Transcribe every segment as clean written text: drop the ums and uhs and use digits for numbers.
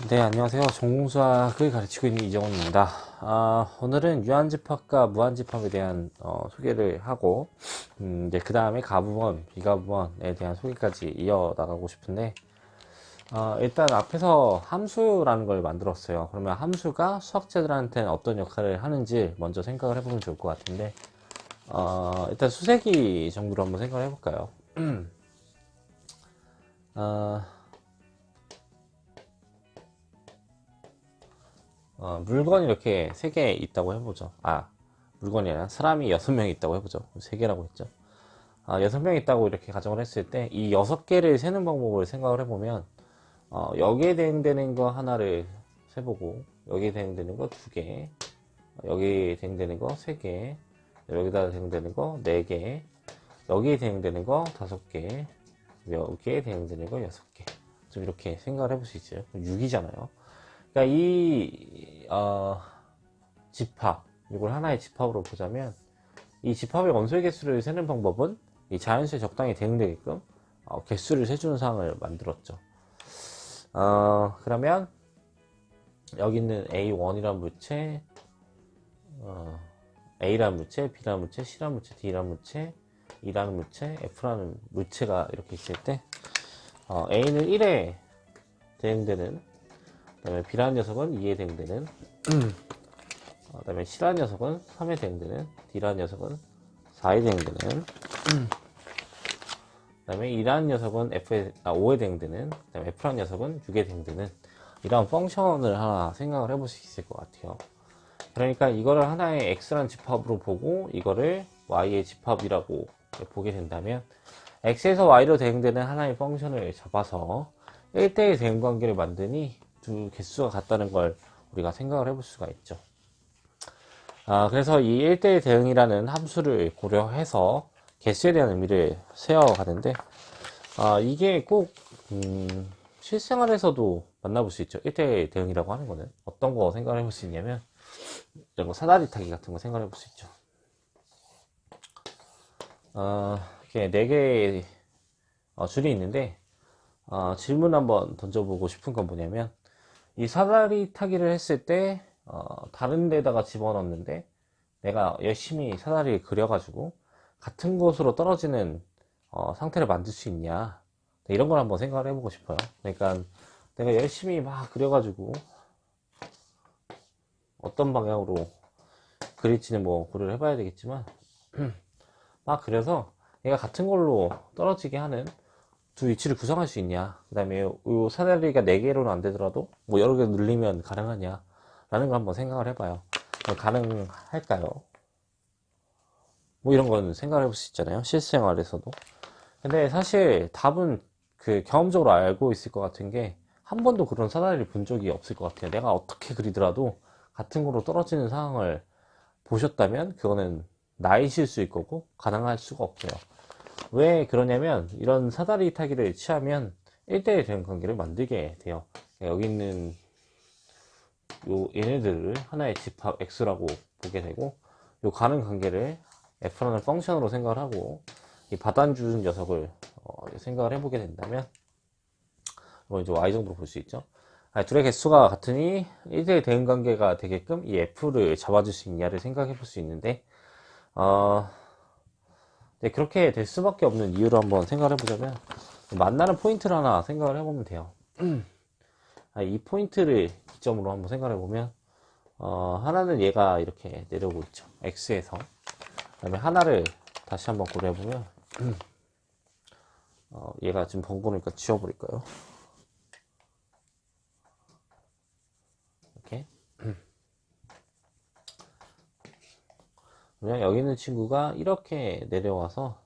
네, 안녕하세요. 전공수학을 가르치고 있는 이정훈입니다. 오늘은 유한집합과 무한집합에 대한 소개를 하고, 이제 그 다음에 가부원, 비가부원에 대한 소개까지 이어나가고 싶은데, 일단 앞에서 함수라는 걸 만들었어요. 그러면 함수가 수학자들한테는 어떤 역할을 하는지 먼저 생각을 해보면 좋을 것 같은데, 일단 수세기 정도로 한번 생각을 해볼까요? 어, 물건이 이렇게 3개 있다고 해보죠. 물건이 아니라 사람이 6명 있다고 해보죠. 3개라고 했죠. 6명 있다고 이렇게 가정을 했을 때, 이 6개를 세는 방법을 생각을 해보면, 여기에 대응되는 거 하나를 세보고, 여기에 대응되는 거 2개, 여기에 대응되는 거 3개, 여기다 대응되는 거 4개, 여기에 대응되는 거 5개, 여기에 대응되는 거 6개. 좀 이렇게 생각을 해볼 수 있어요. 6이잖아요. 그러니까 집합, 이걸 하나의 집합으로 보자면, 이 집합의 원소의 개수를 세는 방법은 이 자연수에 적당히 대응되게끔 개수를 세주는 상황을 만들었죠. 그러면 여기 있는 A1이란 물체, A라는 물체, B라는 물체, C라는 물체, D라는 물체, E라는 물체, F라는 물체가 이렇게 있을 때, A는 1에 대응되는, 그 다음에 B라는 녀석은 2에 대응되는, 그 다음에 C라는 녀석은 3에 대응되는, D라는 녀석은 4에 대응되는, 그 다음에 E라는 녀석은 5에 대응되는, 그 다음에 F라는 녀석은 6에 대응되는, 이런 펑션을 하나 생각을 해볼 수 있을 것 같아요. 그러니까 이거를 하나의 X라는 집합으로 보고, 이거를 Y의 집합이라고 보게 된다면, X에서 Y로 대응되는 하나의 펑션을 잡아서 1대1 대응 관계를 만드니 두 개수가 같다는 걸 우리가 생각을 해볼 수가 있죠. 그래서 이 1대1 대응이라는 함수를 고려해서 개수에 대한 의미를 세워가는데, 이게 꼭 실생활에서도 만나볼 수 있죠. 1대1 대응이라고 하는 거는 어떤 거 생각을 해볼 수 있냐면, 이런 거 사다리 타기 같은 거 생각을 해볼 수 있죠. 이렇게 4개의 줄이 있는데, 질문 한번 던져보고 싶은 건 뭐냐면, 이 사다리 타기를 했을 때 다른 데다가 집어넣는데 내가 열심히 사다리를 그려가지고 같은 곳으로 떨어지는 상태를 만들 수 있냐, 네, 이런 걸 한번 생각을 해보고 싶어요. 그러니까 내가 열심히 막 그려가지고 어떤 방향으로 그릴지는 뭐 고려를 해봐야 되겠지만, 막 그려서 얘가 같은 걸로 떨어지게 하는 두 위치를 구성할 수 있냐, 그 다음에 요 사다리가 4개로는 안 되더라도 뭐 여러 개 늘리면 가능하냐 라는 걸 한번 생각을 해봐요. 가능할까요? 뭐 이런 건 생각을 해볼 수 있잖아요, 실생활에서도. 근데 사실 답은 그 경험적으로 알고 있을 것 같은 게, 한 번도 그런 사다리를 본 적이 없을 것 같아요. 내가 어떻게 그리더라도 같은 거로 떨어지는 상황을 보셨다면 그거는 나의 실수일 거고 가능할 수가 없어요. 왜 그러냐면, 이런 사다리 타기를 취하면 1대1 대응 관계를 만들게 돼요. 여기 있는 얘네들을 하나의 집합 X라고 보게 되고, 요 가는 관계를 F라는 펑션으로 생각을 하고, 이 받아주는 녀석을 생각을 해보게 된다면, 이거 이제 Y 정도로 볼 수 있죠. 둘의 개수가 같으니 1대1 대응 관계가 되게끔 이 F를 잡아줄 수 있냐를 생각해 볼 수 있는데, 네, 그렇게 될 수밖에 없는 이유를 한번 생각을 해보자면, 만나는 포인트를 하나 생각을 해보면 돼요. 이 포인트를 기점으로 한번 생각을 해보면, 하나는 얘가 이렇게 내려오고 있죠. X에서. 그 다음에 하나를 다시 한번 고려해보면, 얘가 지금 번거로우니까 지워버릴까요? 이렇게. 그냥 여기 있는 친구가 이렇게 내려와서,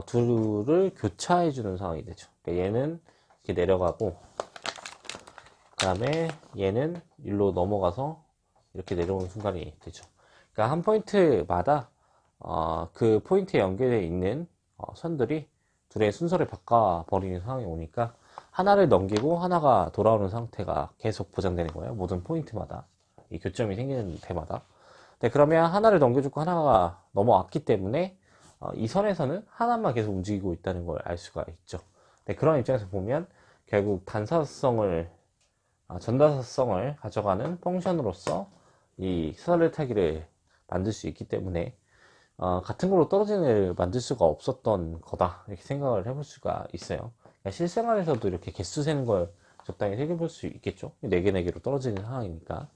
둘을 교차해주는 상황이 되죠. 그러니까 얘는 이렇게 내려가고, 그 다음에 얘는 일로 넘어가서 이렇게 내려오는 순간이 되죠. 그러니까 한 포인트마다 그 포인트에 연결되어 있는 선들이 둘의 순서를 바꿔버리는 상황이 오니까, 하나를 넘기고 하나가 돌아오는 상태가 계속 보장되는 거예요. 모든 포인트마다, 이 교점이 생기는 때마다. 네, 그러면 하나를 넘겨주고 하나가 넘어왔기 때문에 이 선에서는 하나만 계속 움직이고 있다는 걸 알 수가 있죠. 네, 그런 입장에서 보면 결국 반사성을 전다사성을 가져가는 펑션으로서 이 수달레타기를 만들 수 있기 때문에 같은 걸로 떨어지는 애를 만들 수가 없었던 거다 이렇게 생각을 해볼 수가 있어요. 그러니까 실생활에서도 이렇게 개수 세는 걸 적당히 새겨볼 수 있겠죠. 4개 4개로 떨어지는 상황이니까.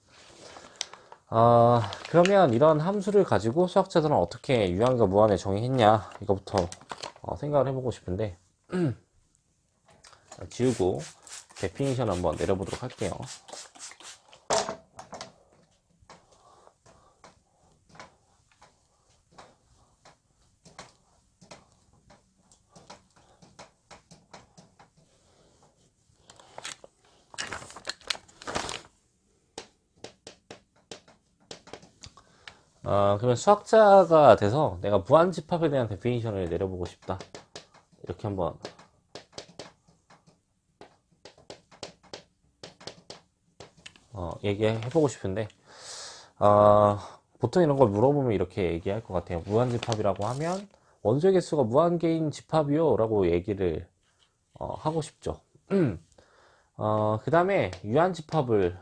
그러면 이런 함수를 가지고 수학자들은 어떻게 유한과 무한을 정의했냐 이거부터 생각을 해보고 싶은데 지우고 데피니션 한번 내려보도록 할게요. 그러면 수학자가 돼서 내가 무한집합에 대한 데피니션을 내려보고 싶다 이렇게 한번 얘기해보고 싶은데 보통 이런 걸 물어보면 이렇게 얘기할 것 같아요. 무한집합이라고 하면 원소의 개수가 무한개인 집합이요 라고 얘기를 하고 싶죠. 그 다음에 유한집합을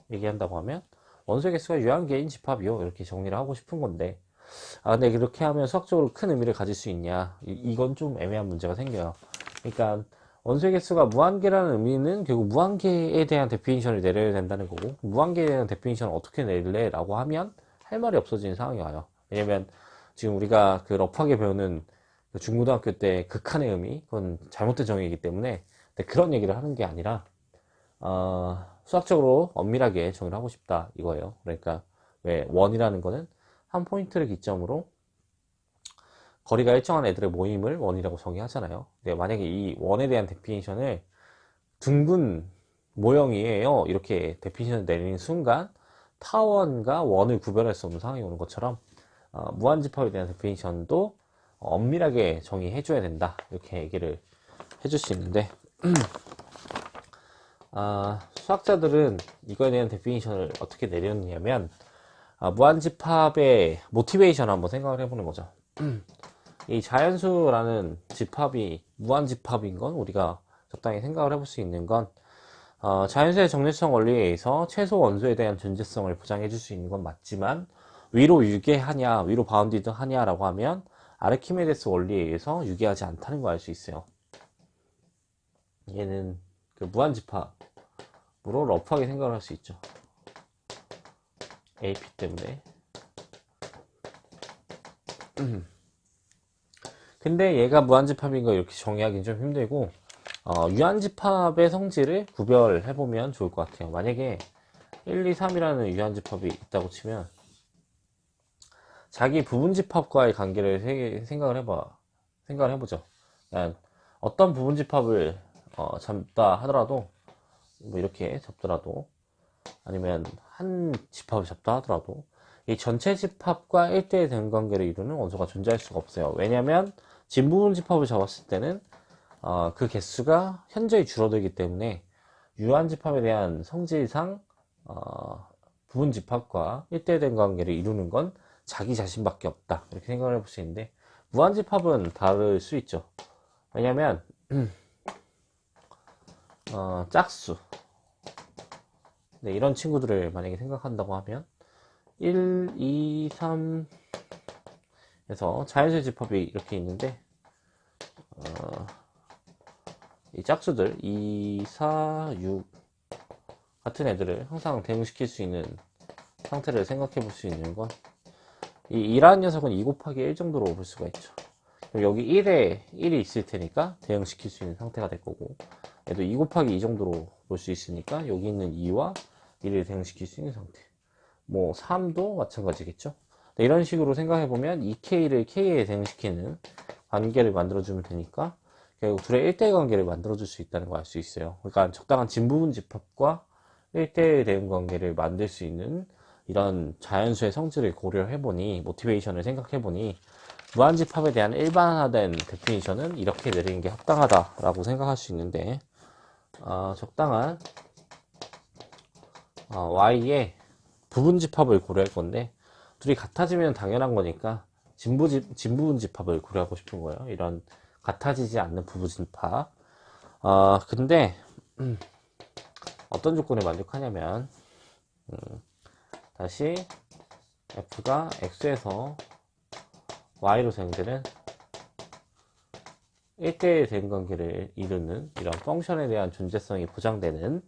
얘기한다고 하면 원소의 개수가 유한개인 집합이요 이렇게 정리를 하고 싶은 건데 근데 그렇게 하면 수학적으로 큰 의미를 가질 수 있냐 이건 좀 애매한 문제가 생겨요. 그러니까 원소의 개수가 무한계라는 의미는 결국 무한계에 대한 데피니션을 내려야 된다는 거고 무한계에 대한 데피니션을 어떻게 내릴래 라고 하면 할 말이 없어지는 상황이 와요. 왜냐면 지금 우리가 그 러프하게 배우는 그 중고등학교 때 극한의 의미 그건 잘못된 정의이기 때문에 그런 얘기를 하는 게 아니라 수학적으로 엄밀하게 정의를 하고 싶다 이거예요. 그러니까 왜 원이라는 거는 한 포인트를 기점으로 거리가 일정한 애들의 모임을 원이라고 정의하잖아요. 근데 만약에 이 원에 대한 데피니션을 둥근 모형이에요 이렇게 데피니션을 내리는 순간 타원과 원을 구별할 수 없는 상황이 오는 것처럼 무한집합에 대한 데피니션도 엄밀하게 정의해 줘야 된다 이렇게 얘기를 해줄 수 있는데 수학자들은 이거에 대한 데피니션을 어떻게 내렸냐면 무한집합의 모티베이션을 한번 생각을 해보는 거죠. 이 자연수라는 집합이 무한집합인 건 우리가 적당히 생각을 해볼 수 있는 건 자연수의 정례성 원리에 의해서 최소 원소에 대한 존재성을 보장해 줄 수 있는 건 맞지만 위로 유계하냐 위로 바운디드 하냐라고 하면 아르키메데스 원리에 의해서 유계하지 않다는 걸 알 수 있어요. 얘는 그 무한집합으로 러프하게 생각을 할 수 있죠. AP 때문에. 근데 얘가 무한집합인 거 이렇게 정의하기는 좀 힘들고 유한집합의 성질을 구별해보면 좋을 것 같아요. 만약에 1, 2, 3이라는 유한집합이 있다고 치면 자기 부분집합과의 관계를 생각을 해보죠. 그러니까 어떤 부분집합을 잡다 하더라도 뭐 이렇게 잡더라도 아니면 한 집합을 잡다 하더라도 이 전체 집합과 1대1 대응관계를 이루는 원소가 존재할 수가 없어요. 왜냐하면 진부분 집합을 잡았을 때는 그 개수가 현저히 줄어들기 때문에 유한집합에 대한 성질상 부분 집합과 1대1 대응관계를 이루는 건 자기 자신밖에 없다 이렇게 생각을 해볼 수 있는데 무한집합은 다를 수 있죠. 왜냐하면 짝수 네, 이런 친구들을 만약에 생각한다고 하면 1, 2, 3 에서 자연수의 집합이 이렇게 있는데 이 짝수들 2, 4, 6 같은 애들을 항상 대응시킬 수 있는 상태를 생각해 볼 수 있는 건 이 2라는 녀석은 2 곱하기 1 정도로 볼 수가 있죠. 그럼 여기 1에 1이 있을 테니까 대응시킬 수 있는 상태가 될 거고 얘도 2 곱하기 2 정도로 볼 수 있으니까 여기 있는 2와 1을 대응시킬 수 있는 상태. 뭐 3도 마찬가지겠죠. 이런 식으로 생각해보면 2K를 K에 대응시키는 관계를 만들어주면 되니까 결국 둘의 1대1 관계를 만들어줄 수 있다는 걸 알 수 있어요. 그러니까 적당한 진부분 집합과 1대1 대응 관계를 만들 수 있는 이런 자연수의 성질을 고려해보니 모티베이션을 생각해보니 무한집합에 대한 일반화된 데피니션은 이렇게 내리는 게 합당하다라고 생각할 수 있는데 적당한 Y의 부분집합을 고려할 건데 둘이 같아지면 당연한 거니까 진부분 집합을 고려하고 싶은 거예요. 이런 같아지지 않는 부분집합. 근데 어떤 조건에 만족하냐면 다시 f가 x에서 y로 정되는 1대1 대응관계를 이루는 이런 펑션에 대한 존재성이 보장되는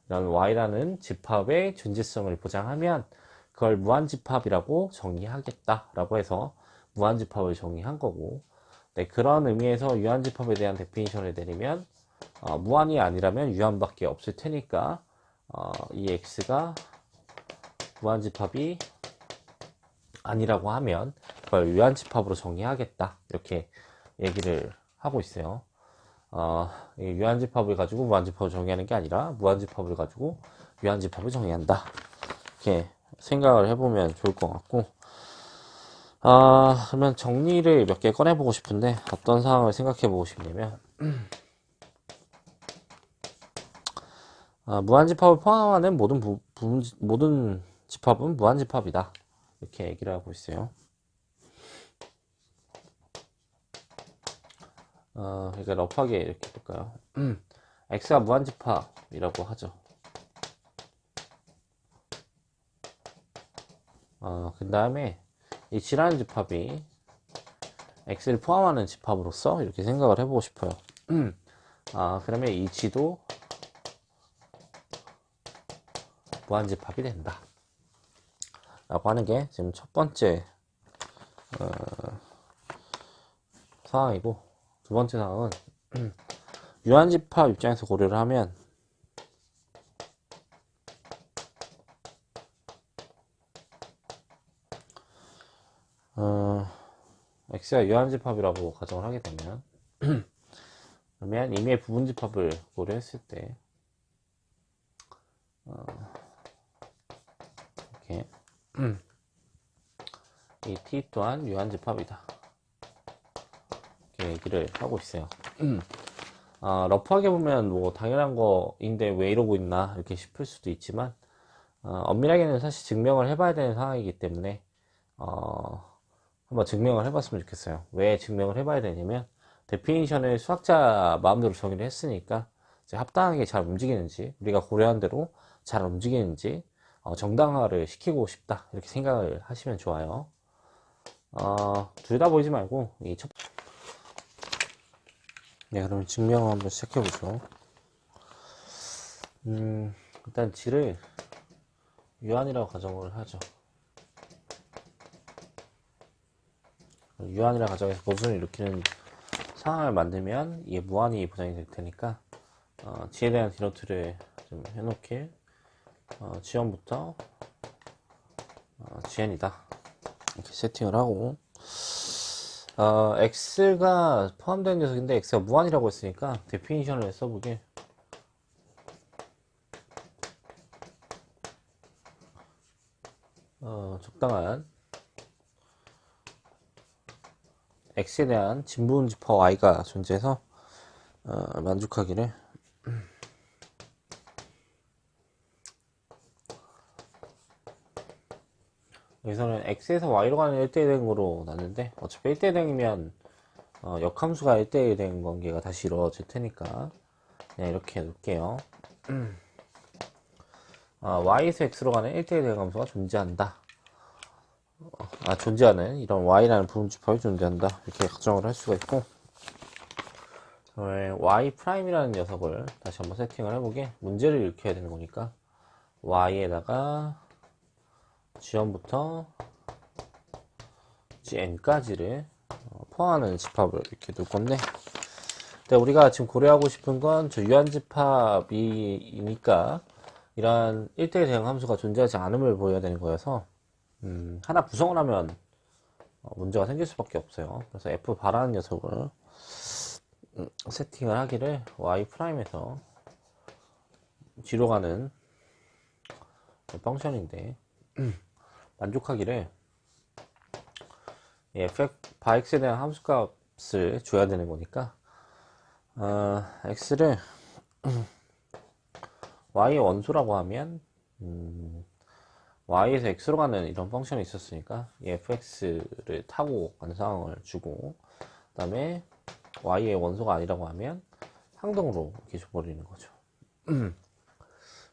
이런 y라는 집합의 존재성을 보장하면 그걸 무한집합이라고 정의하겠다 라고 해서 무한집합을 정의한 거고, 네, 그런 의미에서 유한집합에 대한 데피니션을 내리면 무한이 아니라면 유한밖에 없을 테니까 이 x가 무한집합이 아니라고 하면 그걸 유한집합으로 정의하겠다 이렇게 얘기를 하고 있어요. 이 유한집합을 가지고 무한집합을 정의하는 게 아니라 무한집합을 가지고 유한집합을 정의한다 이렇게 생각을 해보면 좋을 것 같고, 그러면 정리를 몇 개 꺼내보고 싶은데 어떤 상황을 생각해보고 싶냐면 무한집합을 포함하는 모든 집합은 무한집합이다 이렇게 얘기를 하고 있어요. 그러니까 러프하게 이렇게 볼까요? x가 무한집합이라고 하죠. 그 다음에 이 G라는 집합이 x를 포함하는 집합으로서 이렇게 생각을 해보고 싶어요. 그러면 이 G도 무한집합이 된다 라고 하는 게 지금 첫 번째 상황이고, 두 번째 상황은 유한집합 입장에서 고려를 하면 x가 유한집합이라고 가정을 하게 되면 그러면 임의의 부분집합을 고려했을 때 이렇게 이 t 또한 유한집합이다 이렇게 얘기를 하고 있어요. 러프하게 보면 뭐 당연한 거인데 왜 이러고 있나 이렇게 싶을 수도 있지만 엄밀하게는 사실 증명을 해봐야 되는 상황이기 때문에 한번 증명을 해봤으면 좋겠어요. 왜 증명을 해봐야 되냐면 데피니션을 수학자 마음대로 정의를 했으니까 이제 합당하게 잘 움직이는지, 우리가 고려한 대로 잘 움직이는지 정당화를 시키고 싶다 이렇게 생각을 하시면 좋아요. 둘 다 보이지 말고 네, 그럼 증명을 한번 시작해보죠. 일단 G를 유한이라고 가정을 하죠. 유한이라고 가정해서 모순을 일으키는 상황을 만들면 이게 무한이 보장이 될 테니까 G에 대한 디노트를 좀 해놓길, G1부터 GN이다 이렇게 세팅을 하고, x가 포함되는 녀석인데 x가 무한이라고 했으니까 데피니션을 써보게 적당한 x에 대한 진부분집합 y가 존재해서 만족하기를 여기서는 x에서 y로 가는 1대1 대응으로 났는데 어차피 1대1 대응이면 역함수가 1대1 대응 관계가 다시 이루어질 테니까 그냥 이렇게 놓을게요. y에서 x로 가는 1대1 대응 함수가 존재한다. 존재하는 이런 y라는 부분집합이 존재한다 이렇게 가정을 할 수가 있고, y 프라임이라는 녀석을 다시 한번 세팅을 해보게 문제를 일으켜야 되는 거니까 y에다가 G1부터 Gn까지를 포함하는 집합을 이렇게 놓을 건데, 우리가 지금 고려하고 싶은 건 저 유한집합이니까 이러한 1대1 대응 함수가 존재하지 않음을 보여야 되는 거여서 하나 구성을 하면 문제가 생길 수밖에 없어요. 그래서 f 바라는 녀석을 세팅을 하기를 y'에서 G로 가는 펑션인데 만족하기를 바 x에 대한 함수값을 줘야 되는 거니까 x를 y의 원소라고 하면 y에서 x로 가는 이런 펑션이 있었으니까 이 fx를 타고 가는 상황을 주고, 그 다음에 y의 원소가 아니라고 하면 항동으로 이렇게 줘버리는 거죠.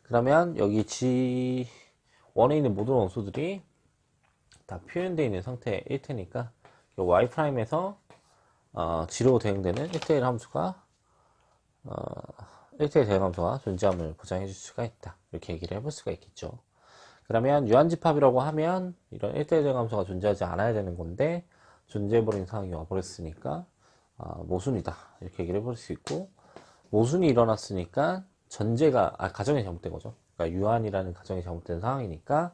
그러면 여기 G1에 있는 모든 원소들이 다 표현되어 있는 상태일 테니까 y'에서 G로 대응되는 1대1 함수가 1대1 대응 함수가 존재함을 보장해 줄 수가 있다. 이렇게 얘기를 해볼 수가 있겠죠. 그러면 유한집합이라고 하면 이런 1대1 대응 함수가 존재하지 않아야 되는 건데 존재해버린 상황이 와버렸으니까 모순이다. 이렇게 얘기를 해볼 수 있고, 모순이 일어났으니까 가정이 잘못된 거죠. 그러니까 유한이라는 가정이 잘못된 상황이니까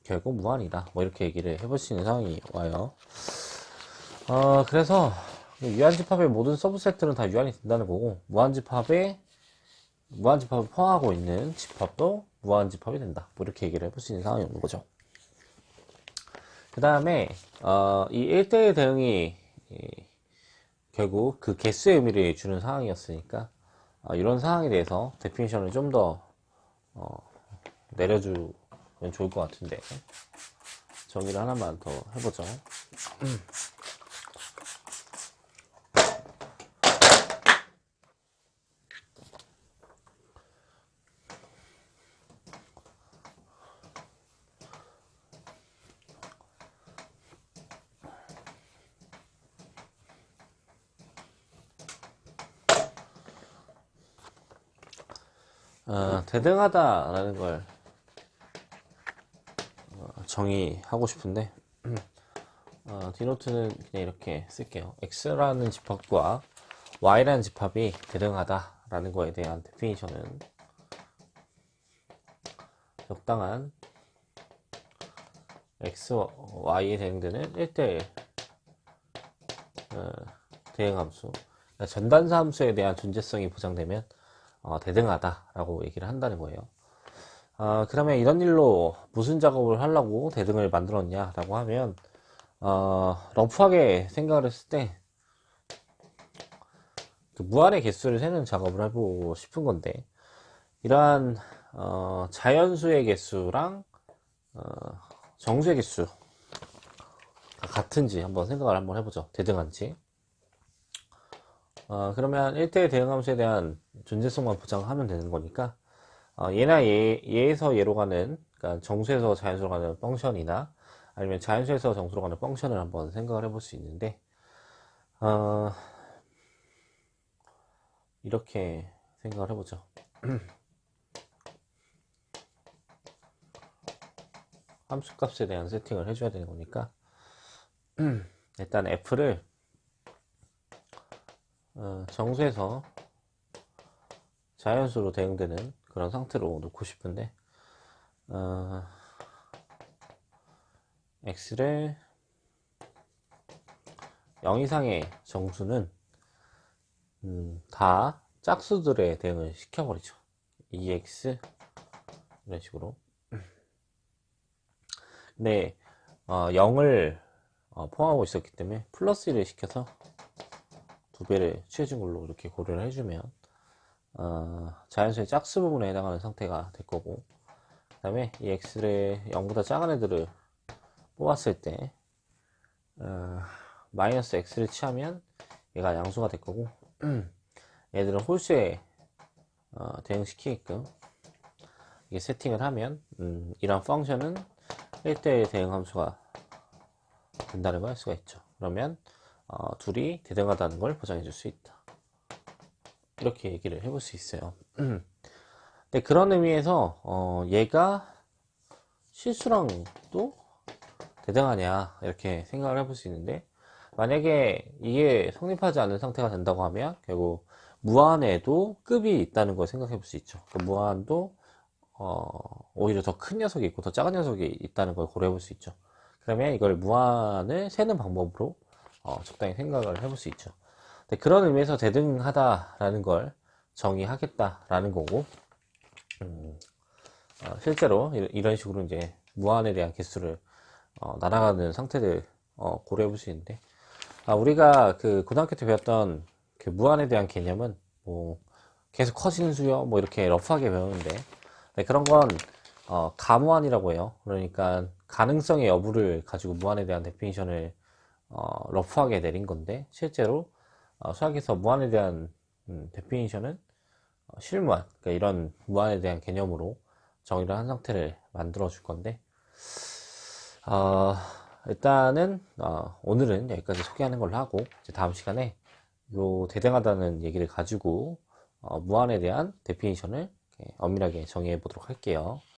결국 무한이다. 뭐 이렇게 얘기를 해볼 수 있는 상황이 와요. 그래서 유한집합의 모든 서브세트는 다 유한이 된다는 거고, 무한집합을 포함하고 있는 집합도 무한집합이 된다. 뭐 이렇게 얘기를 해볼 수 있는 상황이 오는 거죠. 그 다음에 이 1대1 대응이 결국 그 개수의 의미를 주는 상황이었으니까 이런 상황에 대해서 데피니션을 좀 더 내려주면 좋을 것 같은데, 정의를 하나만 더 해보죠. 대등하다라는 걸 정의하고 싶은데, 디노트는 그냥 이렇게 쓸게요. x라는 집합과 y라는 집합이 대등하다라는 거에 대한 데피니션은 적당한 x, y에 대응되는 1대1 대응함수, 그러니까 전단사 함수에 대한 존재성이 보장되면 대등하다라고 얘기를 한다는 거예요. 그러면 이런 일로 무슨 작업을 하려고 대등을 만들었냐라고 하면, 러프하게 생각을 했을 때 그 무한의 개수를 세는 작업을 해보고 싶은 건데, 이러한 자연수의 개수랑 정수의 개수가 같은지 한번 생각을 한번 해보죠. 대등한지. 그러면 1대1 대응함수에 대한 존재성만 보장하면 되는 거니까, 얘나 얘에서 얘로 가는, 그러니까 정수에서 자연수로 가는 펑션이나 아니면 자연수에서 정수로 가는 펑션을 한번 생각을 해볼 수 있는데, 이렇게 생각을 해보죠. 함수값에 대한 세팅을 해줘야 되는 거니까, 일단 f를 정수에서 자연수로 대응되는 그런 상태로 놓고 싶은데, x를 0 이상의 정수는 다 짝수들의 대응을 시켜버리죠. 2x 이런 식으로. 근데 0을 포함하고 있었기 때문에 플러스 1을 시켜서 2배를 취해준 걸로 이렇게 고려를 해주면 자연수의 짝수 부분에 해당하는 상태가 될 거고, 그 다음에 이 x를 0보다 작은 애들을 뽑았을 때 마이너스 x를 취하면 얘가 양수가 될 거고, 얘들은 홀수에 대응시키게끔 이게 세팅을 하면 이런 펑션은 1대1 대응 함수가 된다는 걸 알 수가 있죠. 그러면 둘이 대등하다는 걸 보장해 줄 수 있다. 이렇게 얘기를 해볼 수 있어요. 근데 그런 의미에서 얘가 실수랑도 대등하냐 이렇게 생각을 해볼 수 있는데, 만약에 이게 성립하지 않는 상태가 된다고 하면 결국 무한에도 급이 있다는 걸 생각해 볼 수 있죠. 그 무한도 오히려 더 큰 녀석이 있고 더 작은 녀석이 있다는 걸 고려해 볼 수 있죠. 그러면 이걸 무한을 세는 방법으로 적당히 생각을 해볼 수 있죠. 근데 그런 의미에서 대등하다라는 걸 정의하겠다라는 거고, 실제로 이런 식으로 이제 무한에 대한 개수를 날아가는 상태들 고려해 볼 수 있는데, 우리가 그 고등학교 때 배웠던 그 무한에 대한 개념은 뭐 계속 커지는 수요 뭐 이렇게 러프하게 배우는데, 네, 그런 건 가무한이라고 해요. 그러니까 가능성의 여부를 가지고 무한에 대한 데피니션을 러프하게 내린 건데, 실제로 수학에서 무한에 대한 데피니션은 실무한, 그러니까 이런 무한에 대한 개념으로 정의를 한 상태를 만들어 줄 건데, 일단은 오늘은 여기까지 소개하는 걸로 하고, 이제 다음 시간에 요 대등하다는 얘기를 가지고 무한에 대한 데피니션을 엄밀하게 정의해 보도록 할게요.